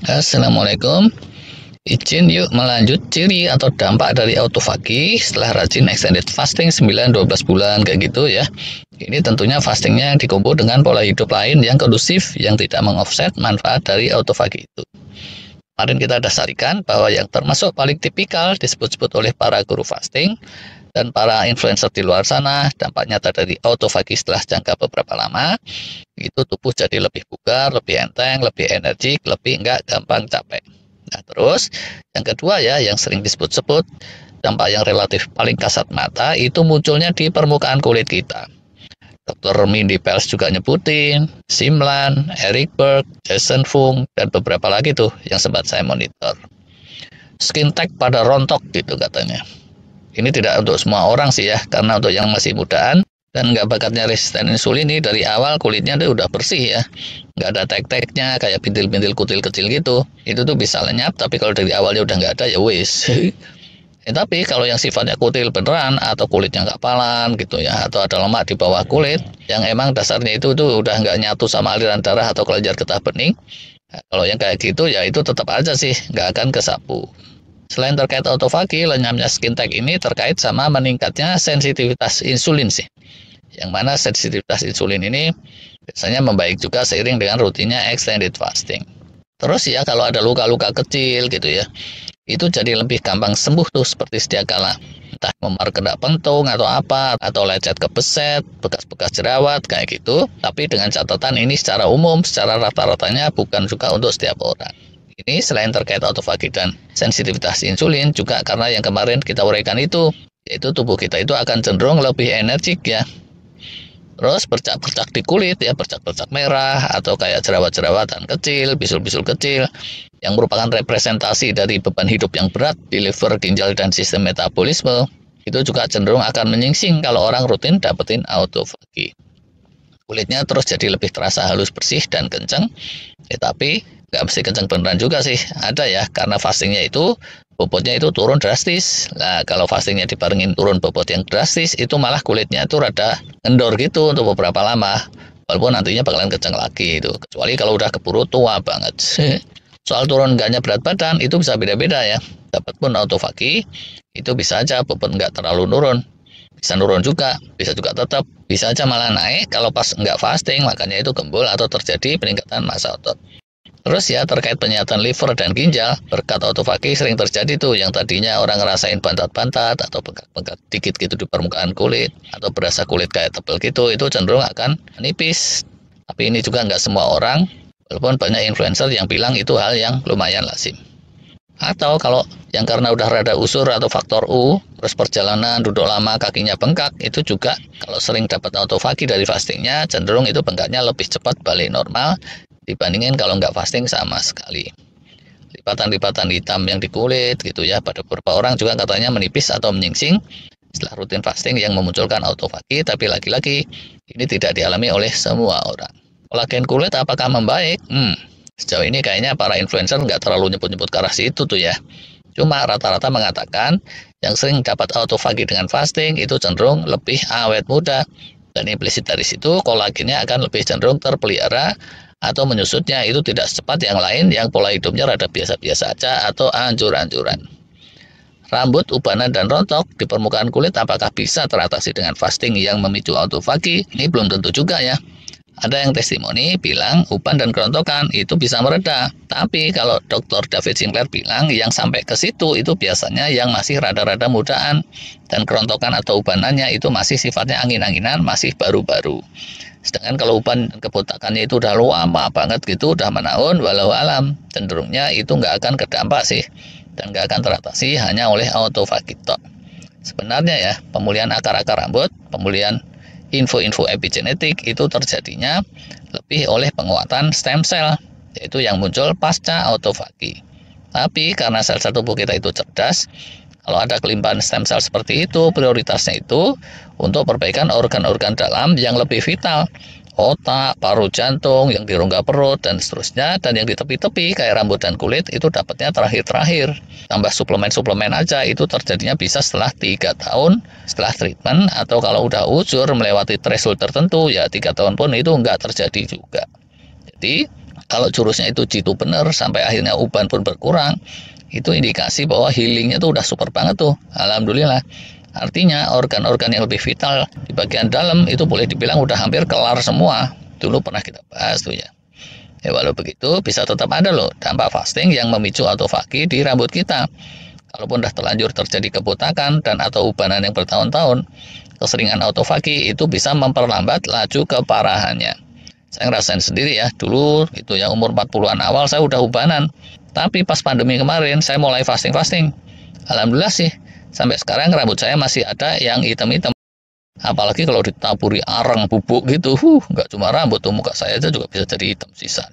Assalamualaikum. Izin yuk melanjut ciri atau dampak dari autofagi setelah rajin extended fasting 9-12 bulan kayak gitu ya. Ini tentunya fastingnya dikumpul dengan pola hidup lain yang kondusif yang tidak mengoffset manfaat dari autofagi itu. Kemarin kita dasarikan bahwa yang termasuk paling tipikal disebut-sebut oleh para guru fasting dan para influencer di luar sana, dampak nyata dari autofagi setelah jangka beberapa lama, itu tubuh jadi lebih bugar, lebih enteng, lebih energik, lebih enggak gampang capek. Nah, terus yang kedua ya, yang sering disebut-sebut dampak yang relatif paling kasat mata itu munculnya di permukaan kulit kita. Dr. Mindy Pels juga nyebutin, Simlan, Eric Berg, Jason Fung, dan beberapa lagi tuh yang sempat saya monitor. Skin tag pada rontok gitu katanya. Ini tidak untuk semua orang sih ya, karena untuk yang masih mudaan dan nggak bakatnya resisten insulin ini dari awal kulitnya tuh udah bersih ya, nggak ada tek-teknya kayak bintil-bintil kutil kecil gitu. Itu tuh bisa lenyap, tapi kalau dari awalnya udah nggak ada ya wis. Tapi kalau yang sifatnya kutil beneran atau kulitnya nggak palan gitu ya, atau ada lemak di bawah kulit yang emang dasarnya itu tuh udah nggak nyatu sama aliran darah atau kelenjar getah bening, nah, kalau yang kayak gitu ya itu tetap aja sih nggak akan kesapu. Selain terkait autofagi, lenyapnya skin tag ini terkait sama meningkatnya sensitivitas insulin sih. Yang mana sensitivitas insulin ini biasanya membaik juga seiring dengan rutinnya extended fasting. Terus ya kalau ada luka-luka kecil gitu ya, itu jadi lebih gampang sembuh tuh seperti sedia kala. Entah memar kena pentung atau apa, atau lecet kebeset, bekas-bekas jerawat kayak gitu. Tapi dengan catatan ini secara umum, secara rata-ratanya bukan juga untuk setiap orang. Ini selain terkait autofagi dan sensitivitas insulin, juga karena yang kemarin kita uraikan itu, yaitu tubuh kita itu akan cenderung lebih energik ya. Terus bercak-bercak di kulit ya, bercak-bercak merah atau kayak jerawat-jerawatan kecil, bisul-bisul kecil yang merupakan representasi dari beban hidup yang berat di liver, ginjal, dan sistem metabolisme. Itu juga cenderung akan menyingsing kalau orang rutin dapetin autofagi. Kulitnya terus jadi lebih terasa halus, bersih, dan kencang. Tapi nggak mesti kencang beneran juga sih. Ada ya, karena fastingnya itu bobotnya itu turun drastis. Nah, kalau fastingnya dibarengin turun bobot yang drastis, itu malah kulitnya itu rada ngendor gitu untuk beberapa lama. Walaupun nantinya bakalan kencang lagi itu. Kecuali kalau udah keburu tua banget. Soal turun enggaknya berat badan, itu bisa beda-beda ya. Dapat pun autofagi, itu bisa aja bobot nggak terlalu nurun. Bisa nurun juga, bisa juga tetap. Bisa aja malah naik kalau pas nggak fasting, makanya itu gembul atau terjadi peningkatan massa otot. Terus ya terkait penyehatan liver dan ginjal, berkat autofagi sering terjadi tuh yang tadinya orang ngerasain pantat-pantat atau bengkak-bengkak dikit gitu di permukaan kulit atau berasa kulit kayak tebel gitu, itu cenderung akan menipis. Tapi ini juga nggak semua orang, walaupun banyak influencer yang bilang itu hal yang lumayan lazim. Atau kalau yang karena udah rada usur atau faktor U, terus perjalanan duduk lama kakinya bengkak, itu juga kalau sering dapat autofagi dari fastingnya, cenderung itu bengkaknya lebih cepat balik normal dibandingin kalau nggak fasting sama sekali. Lipatan-lipatan hitam yang di kulit gitu ya, pada beberapa orang juga katanya menipis atau menyingsing setelah rutin fasting yang memunculkan autofagi, tapi lagi-lagi ini tidak dialami oleh semua orang. Kolagen kulit apakah membaik? Sejauh ini kayaknya para influencer nggak terlalu nyebut-nyebut ke arah situ tuh ya. Cuma rata-rata mengatakan yang sering dapat autofagi dengan fasting itu cenderung lebih awet muda. Dan implisit dari situ kolagennya akan lebih cenderung terpelihara atau menyusutnya itu tidak secepat yang lain yang pola hidupnya rada biasa-biasa aja atau anjur-anjuran. Rambut, ubanan, dan rontok di permukaan kulit apakah bisa teratasi dengan fasting yang memicu autofagi? Ini belum tentu juga ya. Ada yang testimoni bilang uban dan kerontokan itu bisa mereda. Tapi kalau Dr. David Sinclair bilang yang sampai ke situ itu biasanya yang masih rada-rada mudaan. Dan kerontokan atau ubanannya itu masih sifatnya angin-anginan, masih baru-baru. Sedangkan kalau uban dan kebotakannya itu udah lama banget gitu, udah menaun, walau alam. Cenderungnya itu nggak akan kedampak sih. Dan nggak akan teratasi hanya oleh autofagi. Sebenarnya ya, pemulihan akar-akar rambut, pemulihan info-info epigenetik itu terjadinya lebih oleh penguatan stem cell, yaitu yang muncul pasca autofagi. Tapi karena sel-sel tubuh kita itu cerdas, kalau ada kelimpahan stem cell seperti itu, prioritasnya itu untuk perbaikan organ-organ dalam yang lebih vital. Otak, paru jantung, yang di rongga perut, dan seterusnya. Dan yang di tepi-tepi kayak rambut dan kulit itu dapatnya terakhir-terakhir. Tambah suplemen-suplemen aja itu terjadinya bisa setelah 3 tahun setelah treatment, atau kalau udah uzur melewati threshold tertentu ya 3 tahun pun itu nggak terjadi juga. Jadi Kalau jurusnya itu jitu bener sampai akhirnya uban pun berkurang, itu indikasi bahwa healingnya tuh udah super banget tuh. Alhamdulillah. Artinya organ-organ yang lebih vital di bagian dalam itu boleh dibilang udah hampir kelar semua. Dulu pernah kita bahas tuh ya. Ya walau begitu bisa tetap ada loh dampak fasting yang memicu autofagi di rambut kita. Kalaupun udah terlanjur terjadi kebotakan dan atau ubanan yang bertahun-tahun, keseringan autofagi itu bisa memperlambat laju keparahannya. Saya ngerasain sendiri ya, dulu itu ya umur 40-an awal saya udah ubanan. Tapi pas pandemi kemarin saya mulai fasting-fasting. Alhamdulillah sih, sampai sekarang rambut saya masih ada yang hitam-hitam. Apalagi kalau ditaburi arang bubuk gitu, nggak cuma rambut tuh, muka saya aja juga bisa jadi hitam sisa.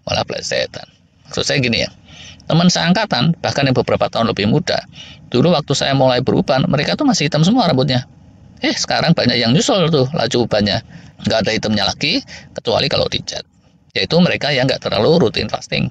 Malah plesetan. Maksud saya gini ya, teman seangkatan, bahkan yang beberapa tahun lebih muda, dulu waktu saya mulai beruban, mereka tuh masih hitam semua rambutnya. Sekarang banyak yang nyusul tuh laju ubannya. Nggak ada hitamnya lagi, kecuali kalau dicat. Yaitu mereka yang nggak terlalu rutin fasting.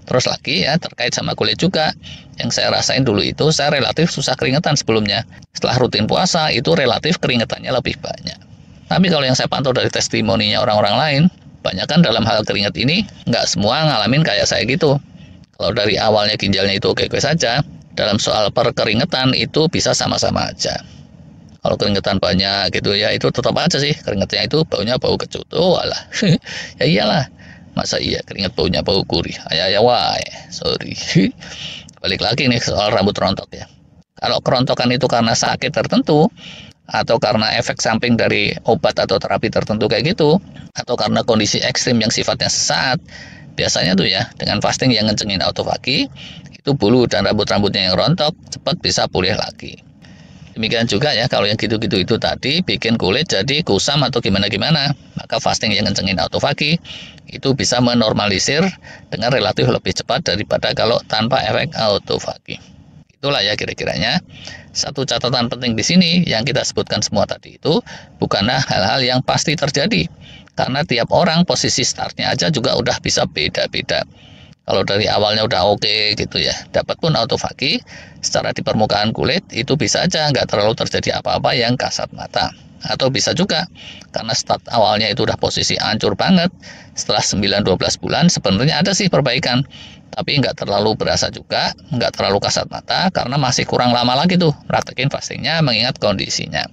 Terus lagi ya, terkait sama kulit juga. Yang saya rasain dulu itu, saya relatif susah keringetan sebelumnya. Setelah rutin puasa, itu relatif keringetannya lebih banyak. Tapi kalau yang saya pantau dari testimoninya orang-orang lain, banyak kan dalam hal keringet ini, nggak semua ngalamin kayak saya gitu. Kalau dari awalnya ginjalnya itu oke-oke saja, dalam soal perkeringetan itu bisa sama-sama aja. Kalau keringetan banyak gitu ya, itu tetap aja sih keringetnya itu baunya bau kecut. Oh alah, ya iyalah, masa iya keringet baunya bau gurih? Ya wae, sorry. Balik lagi nih soal rambut rontok ya. Kalau kerontokan itu karena sakit tertentu, atau karena efek samping dari obat atau terapi tertentu kayak gitu, atau karena kondisi ekstrim yang sifatnya sesaat, biasanya tuh ya dengan fasting yang ngencengin autofagi, itu bulu dan rambut-rambutnya yang rontok cepat bisa pulih lagi. Demikian juga ya kalau yang gitu-gitu itu tadi bikin kulit jadi kusam atau gimana-gimana, maka fasting yang ngencengin autofagi itu bisa menormalisir dengan relatif lebih cepat daripada kalau tanpa efek autofagi. Itulah ya kira-kiranya. Satu catatan penting di sini yang kita sebutkan semua tadi itu bukanlah hal-hal yang pasti terjadi, karena tiap orang posisi startnya aja juga udah bisa beda-beda. Kalau dari awalnya udah oke gitu ya, dapat pun autofagi, secara di permukaan kulit itu bisa aja nggak terlalu terjadi apa-apa yang kasat mata. Atau bisa juga, karena start awalnya itu udah posisi hancur banget, setelah 9-12 bulan sebenarnya ada sih perbaikan, tapi nggak terlalu berasa juga, nggak terlalu kasat mata, karena masih kurang lama lagi tuh praktekin fastingnya mengingat kondisinya.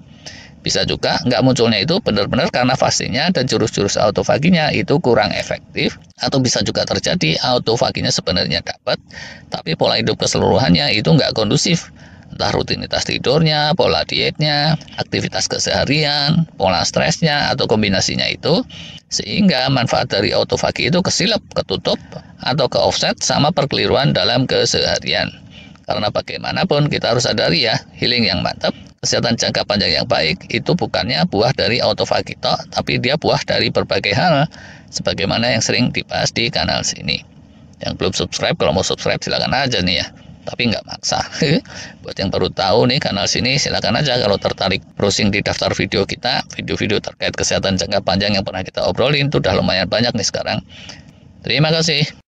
Bisa juga nggak munculnya itu benar-benar karena fastingnya dan jurus-jurus autofaginya itu kurang efektif, atau bisa juga terjadi autofaginya sebenarnya dapat, tapi pola hidup keseluruhannya itu nggak kondusif. Entah rutinitas tidurnya, pola dietnya, aktivitas keseharian, pola stresnya, atau kombinasinya itu, sehingga manfaat dari autofagi itu kesilap, ketutup, atau ke offset sama perkeliruan dalam keseharian. Karena bagaimanapun kita harus sadari ya, healing yang mantap, kesehatan jangka panjang yang baik itu bukannya buah dari autofagi tok, tapi dia buah dari berbagai hal, sebagaimana yang sering dibahas di kanal sini. Yang belum subscribe, kalau mau subscribe silakan aja nih ya, tapi nggak maksa. Buat yang baru tahu nih kanal sini, silakan aja kalau tertarik browsing di daftar video kita, video-video terkait kesehatan jangka panjang yang pernah kita obrolin itu udah lumayan banyak nih sekarang. Terima kasih.